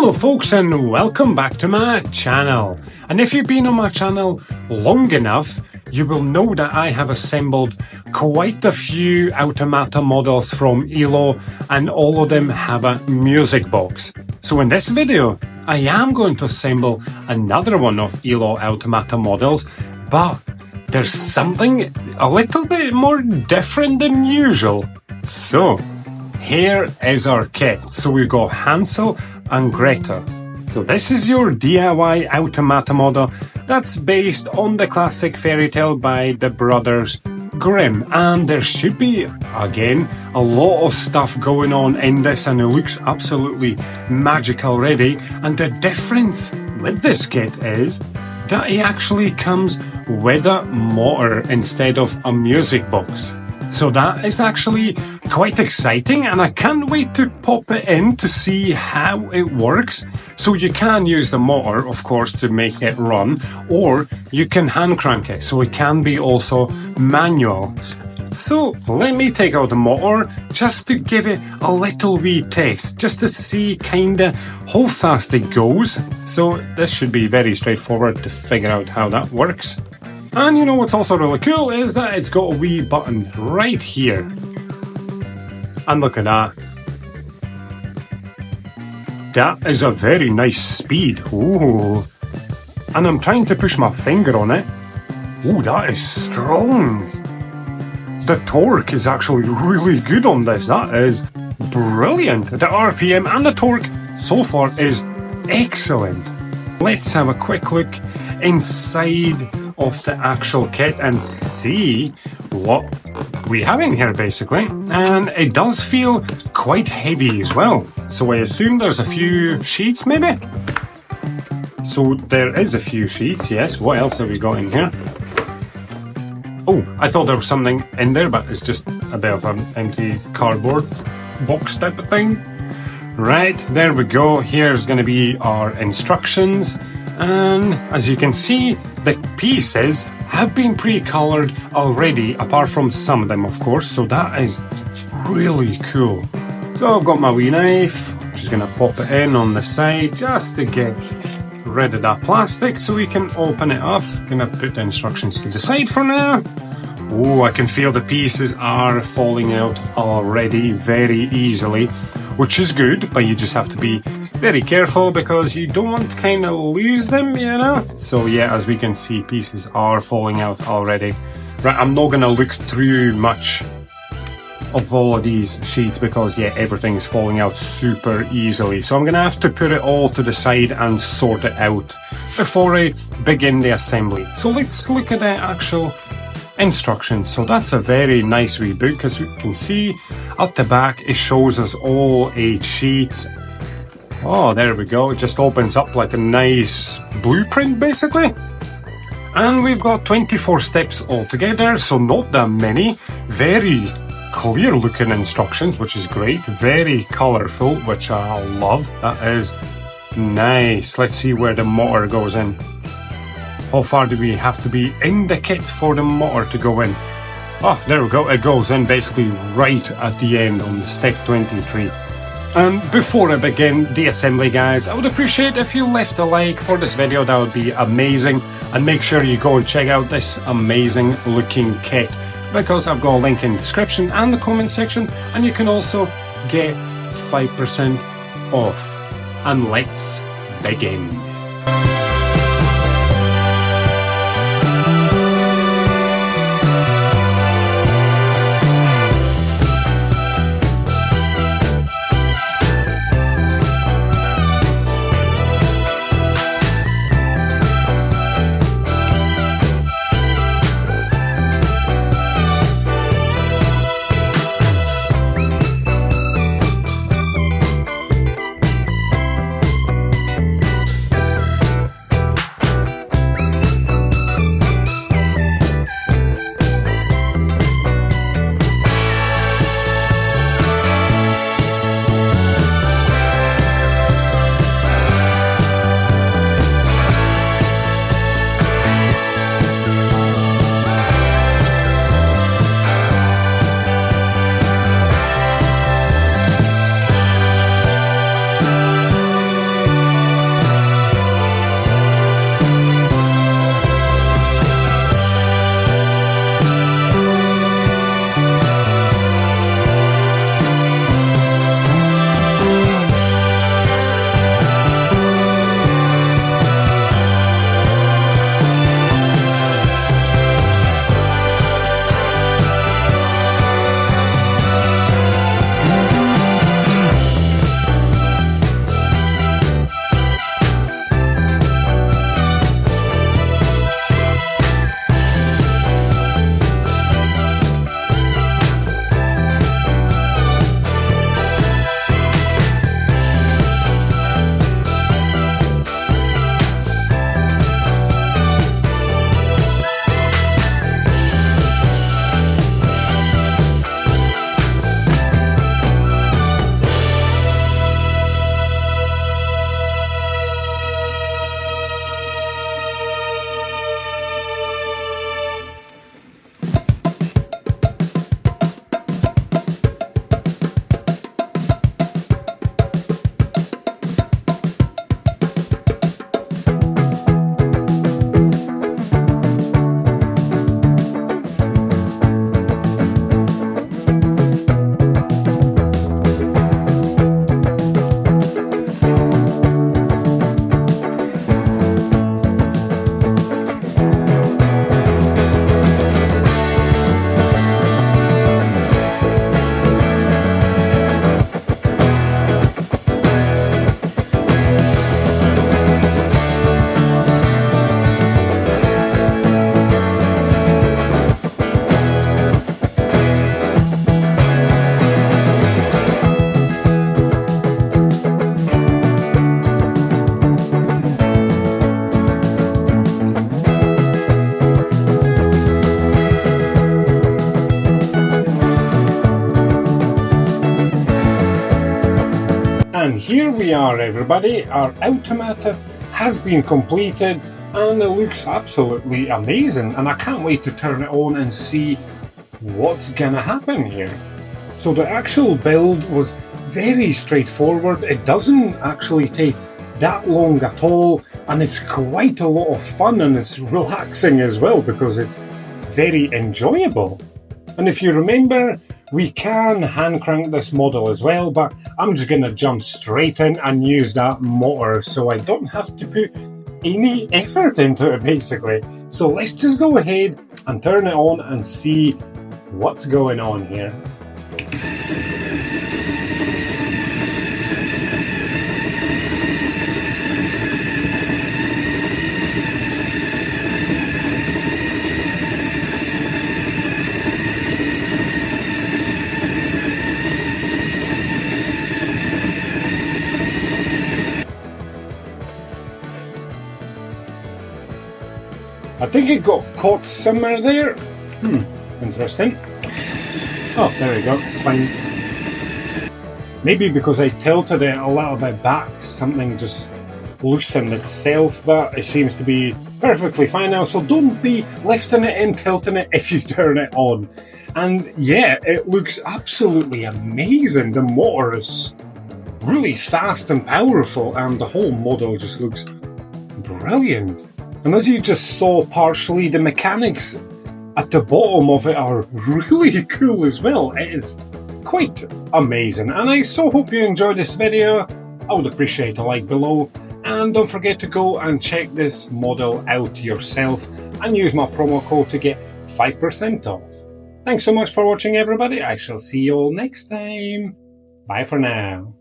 Hello folks and welcome back to my channel. And if you've been on my channel long enough, you will know that I have assembled quite a few Automata models from ELO, and all of them have a music box. So in this video, I am going to assemble another one of ELO Automata models, but there's something a little bit more different than usual. So here is our kit. So we've got Hansel and Gretel. So this is your DIY Automata model that's based on the classic fairy tale by the brothers Grimm, and there should be, again, a lot of stuff going on in this, and it looks absolutely magic already. And the difference with this kit is that it actually comes with a motor instead of a music box. So that is actually quite exciting, and I can't wait to pop it in to see how it works. So you can use the motor, of course, to make it run, or you can hand crank it, so it can be also manual. So let me take out the motor just to give it a little wee taste, just to see kinda how fast it goes. So this should be very straightforward to figure out how that works. And you know what's also really cool is that it's got a wee button right here. And look at that. That is a very nice speed. Ooh. And I'm trying to push my finger on it. Ooh, that is strong. The torque is actually really good on this. That is brilliant. The RPM and the torque so far is excellent. Let's have a quick look inside of the actual kit and see what we have in here, basically. And it does feel quite heavy as well, so I assume there's a few sheets maybe. So there is a few sheets, yes. What else have we got in here? Oh, I thought there was something in there, but it's just a bit of an empty cardboard box type of thing. Right, there we go. Here's going to be our instructions. And as you can see, the pieces have been pre-colored already, apart from some of them, of course, so that is really cool. So I've got my wee knife, just going to pop it in on the side just to get rid of that plastic so we can open it up. Going to put the instructions to the side for now. Oh, I can feel the pieces are falling out already very easily, which is good, but you just have to be very careful because you don't want to kind of lose them, you know? So yeah, as we can see, pieces are falling out already. Right, I'm not going to look through much of all of these sheets because yeah, everything's falling out super easily. So I'm going to have to put it all to the side and sort it out before I begin the assembly. So let's look at the actual instructions. So that's a very nice wee book. As we can see at the back, it shows us all 8 sheets. Oh, there we go. It just opens up like a nice blueprint, basically. And we've got 24 steps altogether, so not that many. Very clear looking instructions, which is great. Very colourful, which I love. That is nice. Let's see where the motor goes in. How far do we have to be in the kit for the motor to go in? Oh, there we go. It goes in basically right at the end on step 23. And before I begin the assembly, guys, I would appreciate if you left a like for this video. That would be amazing. And make sure you go and check out this amazing looking kit, because I've got a link in the description and the comment section, and you can also get 5% off. And let's begin. here we are, everybody. Our Automata has been completed and it looks absolutely amazing, and I can't wait to turn it on and see what's gonna happen here. So the actual build was very straightforward. It doesn't actually take that long at all, and it's quite a lot of fun, and it's relaxing as well because it's very enjoyable. And if you remember, we can hand crank this model as well, but I'm just gonna jump straight in and use that motor so I don't have to put any effort into it basically. So let's just go ahead and turn it on and see what's going on here. I think it got caught somewhere there. Interesting. Oh, there we go, it's fine. Maybe because I tilted it a little bit back, something just loosened itself, but it seems to be perfectly fine now, so don't be lifting it and tilting it if you turn it on. And yeah, it looks absolutely amazing. The motor is really fast and powerful, and the whole model just looks brilliant. And as you just saw partially, the mechanics at the bottom of it are really cool as well. It is quite amazing, and I so hope you enjoyed this video. I would appreciate a like below, and don't forget to go and check this model out yourself and use my promo code to get 5% off. Thanks so much for watching, everybody. I shall see you all next time. Bye for now.